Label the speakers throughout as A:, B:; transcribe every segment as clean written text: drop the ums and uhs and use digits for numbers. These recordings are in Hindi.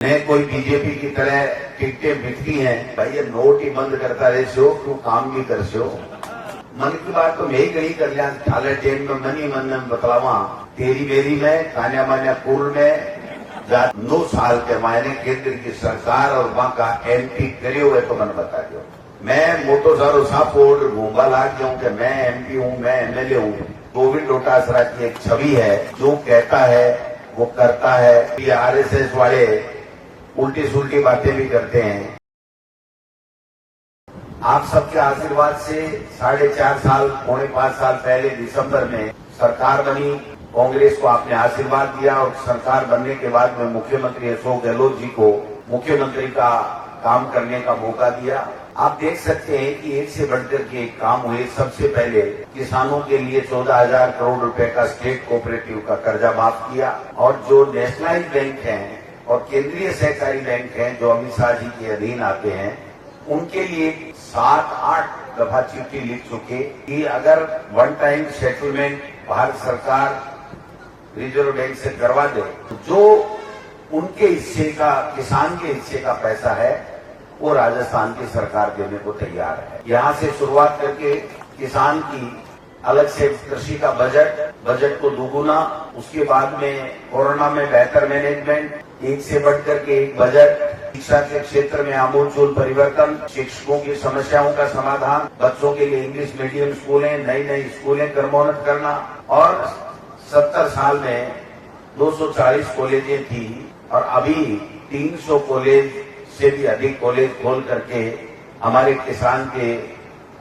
A: मैं कोई बीजेपी की तरह टिकटें बिकती हैं भाई, ये नोट ही बंद करता रहे सो तू काम भी कर सो। मन की बात तो मैं ही कहीं कर लिया थाले ट्रेन में मनी मन में बतलावा तेरी मेरी में कान्या मान्या पूर्व में 9 साल के मायने केंद्र की सरकार और वहां का एमपी करे हुए तो मैंने बता दो। मैं मोटो सारो सापोर्ट घूमबा लाग जाऊं कि मैं एमपी हूं, मैं एमएलए हूं। गोविंद डोटासरा की एक छवि है, जो कहता है वो करता है। ये आरएसएस वाले उल्टी सुल्टी बातें भी करते हैं। आप सबके आशीर्वाद से 4.5 साल, 4.5 साल पहले दिसंबर में सरकार बनी। कांग्रेस को आपने आशीर्वाद दिया और सरकार बनने के बाद में मुख्यमंत्री अशोक गहलोत जी को मुख्यमंत्री का काम करने का मौका दिया। आप देख सकते हैं कि एक से बढ़कर के एक काम हुए। सबसे पहले किसानों के लिए 14,000 करोड़ रुपए का स्टेट कोऑपरेटिव का कर्जा माफ किया और जो नेशनलाइज बैंक हैं और केंद्रीय सहकारी बैंक हैं जो अमित शाह जी के अधीन आते हैं, उनके लिए 7-8 दफा चिट्ठी लिख चुके कि अगर वन टाइम सेटलमेंट भारत सरकार रिजर्व बैंक से करवा दे, जो उनके हिस्से का, किसान के हिस्से का पैसा है वो राजस्थान की सरकार देने को तैयार है। यहाँ से शुरुआत करके किसान की अलग से कृषि का बजट को दुगुना, उसके बाद में कोरोना में बेहतर मैनेजमेंट, एक से बढ़कर के एक बजट, शिक्षा के क्षेत्र में आमूलचूल परिवर्तन, शिक्षकों की समस्याओं का समाधान, बच्चों के लिए इंग्लिश मीडियम स्कूलें, नई स्कूलें क्रमोन्नत करना। और 70 साल में 240 कॉलेजें थी और अभी 300 कॉलेज से भी अधिक कॉलेज खोल करके हमारे किसान के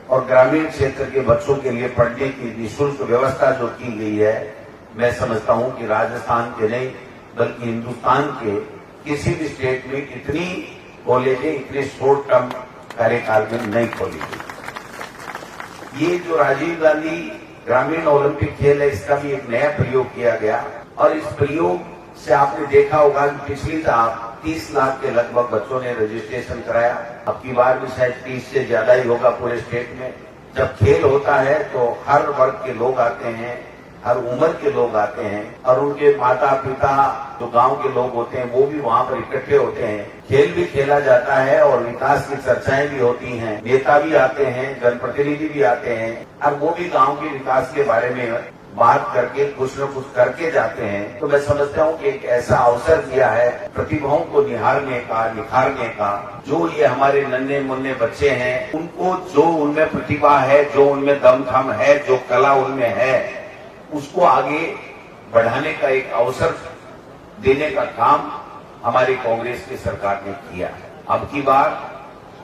A: और ग्रामीण क्षेत्र के बच्चों के लिए पढ़ने की निःशुल्क व्यवस्था जो की गई है, मैं समझता हूं कि राजस्थान के नहीं बल्कि हिंदुस्तान के किसी भी स्टेट में इतनी कॉलेजें इतने शॉर्ट टर्म कार्यकाल में नहीं खोली गई। ये जो राजीव गांधी ग्रामीण ओलंपिक खेल है, इसका भी एक नया प्रयोग किया गया और इस प्रयोग से आपने देखा होगा कि पिछली साल 30 लाख के लगभग बच्चों ने रजिस्ट्रेशन कराया। अब की बार भी शायद 30 से ज्यादा ही होगा पूरे स्टेट में। जब खेल होता है तो हर वर्ग के लोग आते हैं, हर उम्र के लोग आते हैं और उनके माता पिता जो गांव के लोग होते हैं वो भी वहां पर इकट्ठे होते हैं। खेल भी खेला जाता है और विकास की चर्चाएं भी होती हैं, नेता भी आते हैं, जनप्रतिनिधि भी आते हैं और वो भी गांव के विकास के बारे में बात करके कुछ न कुछ करके जाते हैं। तो मैं समझता हूं कि एक ऐसा अवसर दिया है प्रतिभाओं को निहारने का, निखारने का। जो ये हमारे नन्हे मुन्ने बच्चे हैं, उनको जो उनमें प्रतिभा है, जो उनमें दमखम है, जो कला उनमें है, उसको आगे बढ़ाने का एक अवसर देने का काम हमारी कांग्रेस की सरकार ने किया है। अब की बार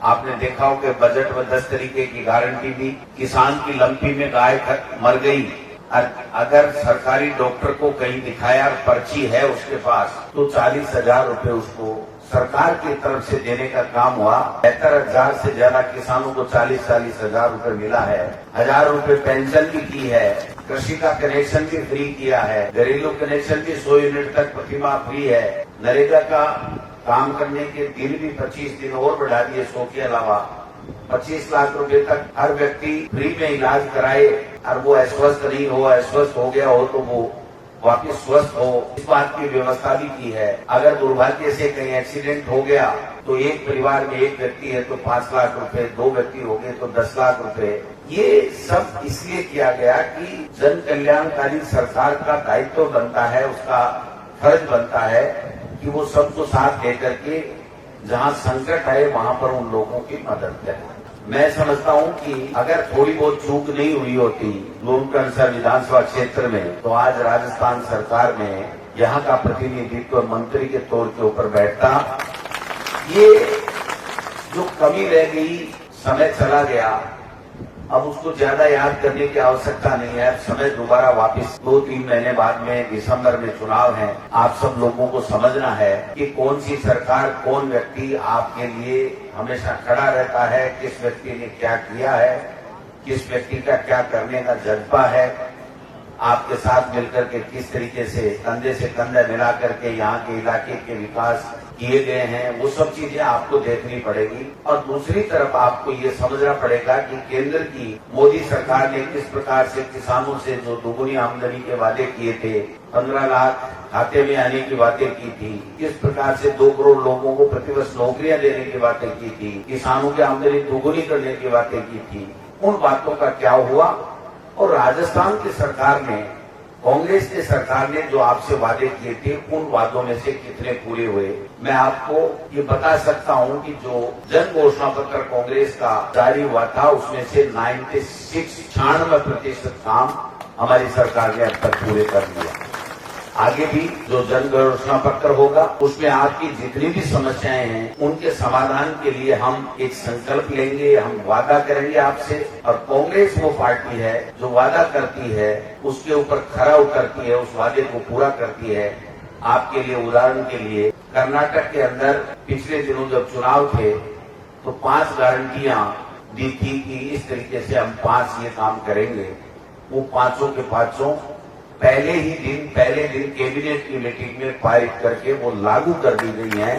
A: आपने देखा हो कि बजट में 10 तरीके की गारंटी दी। किसान की लंपी में गाय मर गई, अगर सरकारी डॉक्टर को कहीं दिखाया पर्ची है उसके पास तो 40,000 रुपए उसको सरकार की तरफ से देने का काम हुआ। 73,000 से ज्यादा किसानों को 40,000 रुपए मिला है। 1,000 रुपए पेंशन भी की है, कृषि का कनेक्शन भी फ्री किया है, घरेलू कनेक्शन भी 100 यूनिट तक प्रतिमाह फ्री है। नरेगा का काम करने के दिन भी 25 दिन और बढ़ा दिए। 100 के अलावा 25 लाख रुपए तक हर व्यक्ति फ्री में इलाज कराए और वो अस्वस्थ नहीं हो, अस्वस्थ हो गया हो तो वो वापिस स्वस्थ हो, इस बात की व्यवस्था भी की है। अगर दुर्भाग्य से कहीं एक्सीडेंट हो गया तो एक परिवार में एक व्यक्ति है तो 5 लाख रुपए, 2 व्यक्ति हो गए तो 10 लाख रुपए। ये सब इसलिए किया गया कि जन कल्याणकारी सरकार का दायित्व बनता है, उसका फर्ज बनता है कि वो सबको साथ लेकर के जहां संकट आए वहां पर उन लोगों की मदद करें। मैं समझता हूं कि अगर थोड़ी बहुत चूक नहीं हुई होती लोमकंसर विधानसभा क्षेत्र में तो आज राजस्थान सरकार में यहां का प्रतिनिधित्व मंत्री के तौर के ऊपर बैठता। ये जो कमी रह गई, समय चला गया, अब उसको ज्यादा याद करने की आवश्यकता नहीं है। समय दोबारा वापस 2-3 महीने बाद में दिसंबर में चुनाव है। आप सब लोगों को समझना है कि कौन सी सरकार, कौन व्यक्ति आपके लिए हमेशा खड़ा रहता है, किस व्यक्ति ने क्या किया है, किस व्यक्ति का क्या करने का जज्बा है, आपके साथ मिलकर के किस तरीके से कंधे से कंधा मिला करके यहाँ के इलाके के विकास किए गए हैं, वो सब चीजें आपको देखनी पड़ेगी। और दूसरी तरफ आपको ये समझना पड़ेगा कि केंद्र की मोदी सरकार ने किस प्रकार से किसानों से जो दोगुनी आमदनी के वादे किए थे, 15 लाख खाते में आने की बातें की थी, किस प्रकार से 2 करोड़ लोगों को प्रतिवर्ष नौकरियां देने की बातें की थी, किसानों की आमदनी दोगुनी करने की बातें की थी, उन बातों का क्या हुआ। और राजस्थान की सरकार ने, कांग्रेस की सरकार ने जो आपसे वादे किए थे, उन वादों में से कितने पूरे हुए। मैं आपको ये बता सकता हूं कि जो जन घोषणा पत्र कांग्रेस का जारी हुआ था, उसमें से 96% काम हमारी सरकार ने अब तक पूरे कर लिया। आगे भी जो जन घोषणा पत्र होगा, उसमें आपकी जितनी भी समस्याएं हैं, उनके समाधान के लिए हम एक संकल्प लेंगे, हम वादा करेंगे आपसे। और कांग्रेस वो पार्टी है जो वादा करती है, उसके ऊपर खरा उतरती है, उस वादे को पूरा करती है। आपके लिए उदाहरण के लिए, कर्नाटक के अंदर पिछले दिनों जब चुनाव थे, तो 5 गारंटियां दी थी कि इस तरीके से हम 5 ये काम करेंगे। वो पांचों के पांचों पहले दिन कैबिनेट की मीटिंग में पारित करके वो लागू कर दी गई है।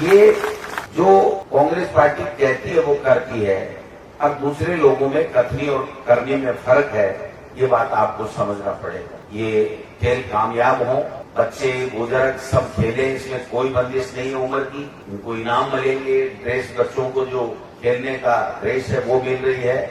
A: ये जो कांग्रेस पार्टी कहती है वो करती है, अब दूसरे लोगों में कथनी और करने में फर्क है, ये बात आपको समझना पड़ेगा। ये खेल कामयाब हो, बच्चे बुजुर्ग सब खेले, इसमें कोई बंदिश नहीं है उम्र की। उनको इनाम मिलेंगे, ड्रेस बच्चों को जो खेलने का ड्रेस है वो मिल रही है।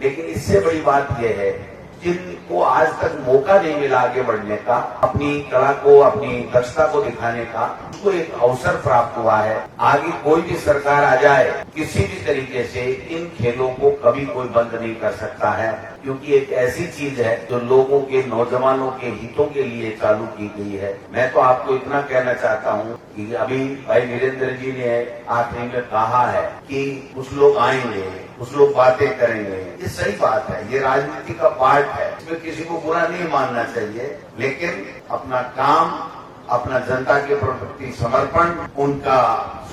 A: लेकिन इससे बड़ी बात यह है, जिनको आज तक मौका नहीं मिला आगे बढ़ने का, अपनी कला को, अपनी दक्षता को दिखाने का, उसको एक अवसर प्राप्त हुआ है। आगे कोई भी सरकार आ जाए, किसी भी तरीके से इन खेलों को कभी कोई बंद नहीं कर सकता है, क्योंकि एक ऐसी चीज है जो लोगों के, नौजवानों के हितों के लिए चालू की गई है। मैं तो आपको इतना कहना चाहता हूँ कि अभी भाई वीरेंद्र जी ने आखिरी में कहा है कि कुछ लोग आएंगे, कुछ लोग बातें करेंगे, ये सही बात है, ये राजनीति का पार्ट है, इसमें किसी को बुरा नहीं मानना चाहिए। लेकिन अपना काम, अपना जनता के प्रति समर्पण, उनका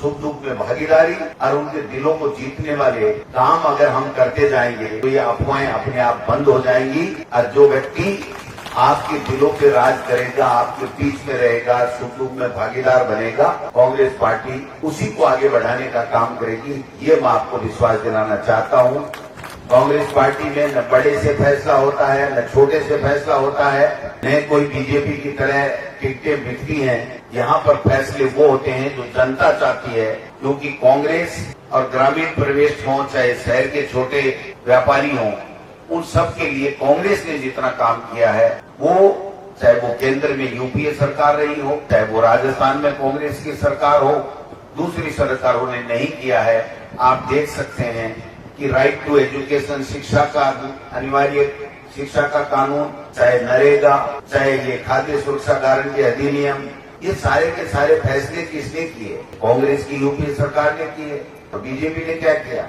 A: सुख दुख में भागीदारी और उनके दिलों को जीतने वाले काम अगर हम करते जाएंगे, तो ये अफवाहें अपने आप बंद हो जाएंगी। और जो व्यक्ति आपके दिलों पे राज करेगा, आपके बीच में रहेगा, सुख दुख में भागीदार बनेगा, कांग्रेस पार्टी उसी को आगे बढ़ाने का काम करेगी। ये मैं आपको विश्वास दिलाना चाहता हूँ। कांग्रेस पार्टी में न बड़े से फैसला होता है, न छोटे से फैसला होता है, न कोई बीजेपी की तरह टिकटें बिकती हैं। यहाँ पर फैसले वो होते हैं जो जनता चाहती है, क्योंकि कांग्रेस और ग्रामीण परिवेश हों, चाहे शहर के छोटे व्यापारी हों, उन सब के लिए कांग्रेस ने जितना काम किया है, वो चाहे वो केंद्र में यूपीए सरकार रही हो, चाहे वो राजस्थान में कांग्रेस की सरकार हो, दूसरी सरकारों ने नहीं किया है। आप देख सकते हैं कि राइट टू एजुकेशन, शिक्षा का अनिवार्य शिक्षा का कानून, चाहे नरेगा, चाहे ये खाद्य सुरक्षा गारंटी अधिनियम, ये सारे के सारे फैसले किसने किए? कांग्रेस की यूपीए सरकार ने किए। तो बीजेपी ने क्या किया?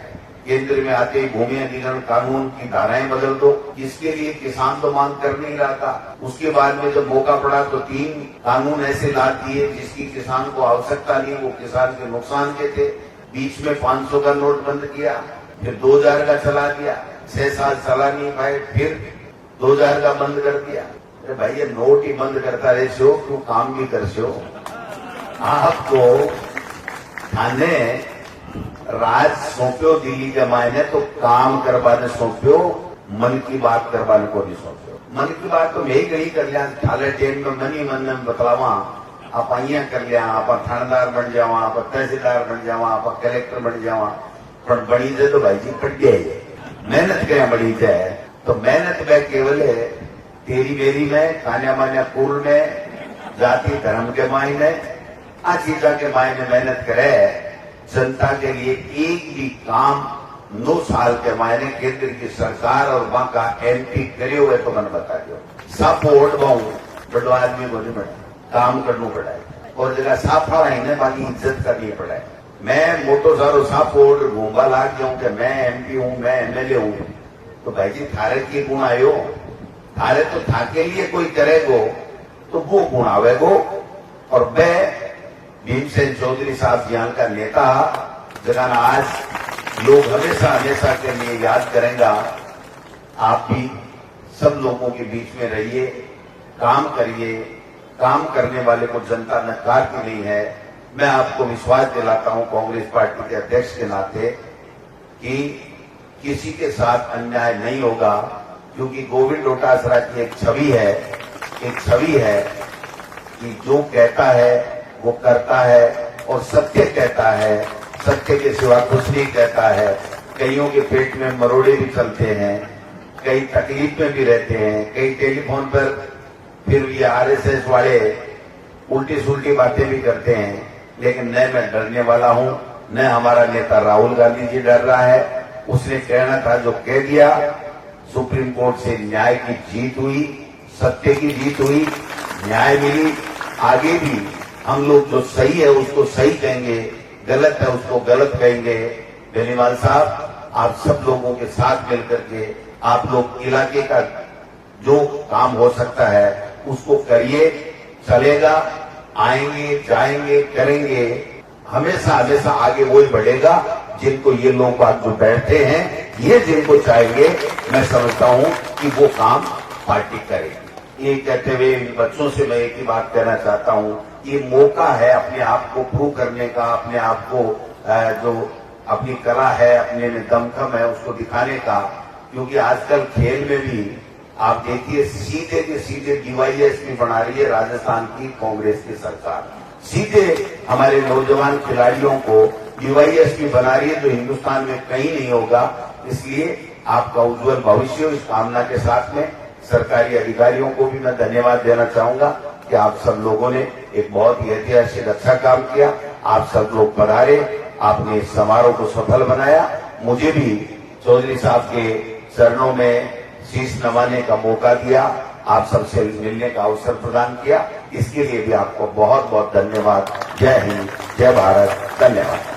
A: केंद्र में आते ही भूमि अधिग्रहण कानून की धाराएं बदल दो, जिसके लिए किसान तो मांग कर नहीं रहा था। उसके बाद में जब मौका पड़ा तो 3 कानून ऐसे ला दिए जिसकी किसान को आवश्यकता नहीं, वो किसान के नुकसान के थे। बीच में 500 का नोट बंद किया, फिर 2000 का चला दिया, 6 साल चला नहीं पाए, फिर 2000 का बंद कर दिया। अरे भाई, ये नोट ही बंद करता रहे सो, तू काम भी कर सो। आपको थाने राज सौंप्यो दिल्ली के मायने, तो काम करवाने सौंप्यो, मन की बात करवाने को नहीं सौंप्यो। मन की बात तो मैं ही कहीं कर लिया, थाले ट्रेन में मन ही मन में बतलावा, आप अहियां कर लिया, आप थानेदार बन जावा, आप तहसीलदार बन जावा, आप कलेक्टर बन जावा, पर बड़ी जे तो भाई जी कट गया। मेहनत करें बड़ी जाए, तो मेहनत में केवल है तेरी मेरी में, खाने मान्या कुल में, जाति धर्म के मायने, आ चीजा के मायने मेहनत करे। जनता के लिए एक भी काम 9 साल के मायने केंद्र की सरकार और वहां का एमपी करे हुए तो मैंने बता दो। सब वोट बहु बड़ो आदमी को नहीं पड़ा, काम करना पड़ा है, और जगह साफा है बाकी इज्जत करनी पड़ा है। मैं मोटो सारो साफ वोट घूमबा लाग जाऊं कि मैं एमपी हूं, मैं एमएलए हूं, तो भाई जी थारे की गुण आयो, थारे तो थाके लिए कोई करेगो तो वो गुण आवेगो। और मैं भीमसेन चौधरी साहब यहाँ का नेता, जगह आज लोग हमेशा हमेशा के लिए याद करेंगे। आप भी सब लोगों के बीच में रहिए, काम करिए, काम करने वाले को जनता नकारती नहीं है। मैं आपको विश्वास दिलाता हूं कांग्रेस पार्टी के अध्यक्ष के नाते कि किसी के साथ अन्याय नहीं होगा, क्योंकि गोविंद डोटासरा की एक छवि है कि जो कहता है वो करता है और सत्य कहता है, सत्य के सिवा कुछ नहीं कहता है। कईयों के पेट में मरोड़े भी चलते हैं, कई तकलीफ में भी रहते हैं, कई टेलीफोन पर फिर ये आरएसएस वाले उल्टी सुल्टी बातें भी करते हैं, लेकिन न मैं डरने वाला हूं, न हमारा नेता राहुल गांधी जी डर रहा है। उसने कहना था जो कह दिया। सुप्रीम कोर्ट से न्याय की जीत हुई, सत्य की जीत हुई, न्याय मिली। आगे भी हम लोग जो सही है उसको सही कहेंगे, गलत है उसको गलत कहेंगे। बेनीवाल साहब, आप सब लोगों के साथ मिलकर के आप लोग इलाके का जो काम हो सकता है उसको करिए। चलेगा, आएंगे, जाएंगे, करेंगे। हमेशा हमेशा आगे वही बढ़ेगा जिनको ये लोग बात जो बैठे हैं, ये जिनको चाहेंगे, मैं समझता हूं कि वो काम पार्टी करेगी। ये कहते हुए इन बच्चों से मैं एक ही बात कहना चाहता हूं, ये मौका है अपने आप को प्रूव करने का, अपने आप को जो अपनी कला है, अपने में दमखम है, उसको दिखाने का। क्योंकि आजकल खेल में भी आप देखिए सीधे के सीधे डीवाईएसपी बना रही है राजस्थान की कांग्रेस की सरकार। सीधे हमारे नौजवान खिलाड़ियों को डीवाईएसपी बना रही है, जो हिंदुस्तान में कहीं नहीं होगा। इसलिए आपका उज्जवल भविष्य, इस कामना के साथ में सरकारी अधिकारियों को भी मैं धन्यवाद देना चाहूंगा कि आप सब लोगों ने एक बहुत ही ऐतिहासिक अच्छा काम किया। आप सब लोग पधारे, आपने इस समारोह को सफल बनाया। मुझे भी चौधरी साहब के चरणों में शीश नवाने का मौका दिया, आप सबसे मिलने का अवसर प्रदान किया, इसके लिए भी आपको बहुत बहुत धन्यवाद। जय हिंद, जय भारत, धन्यवाद।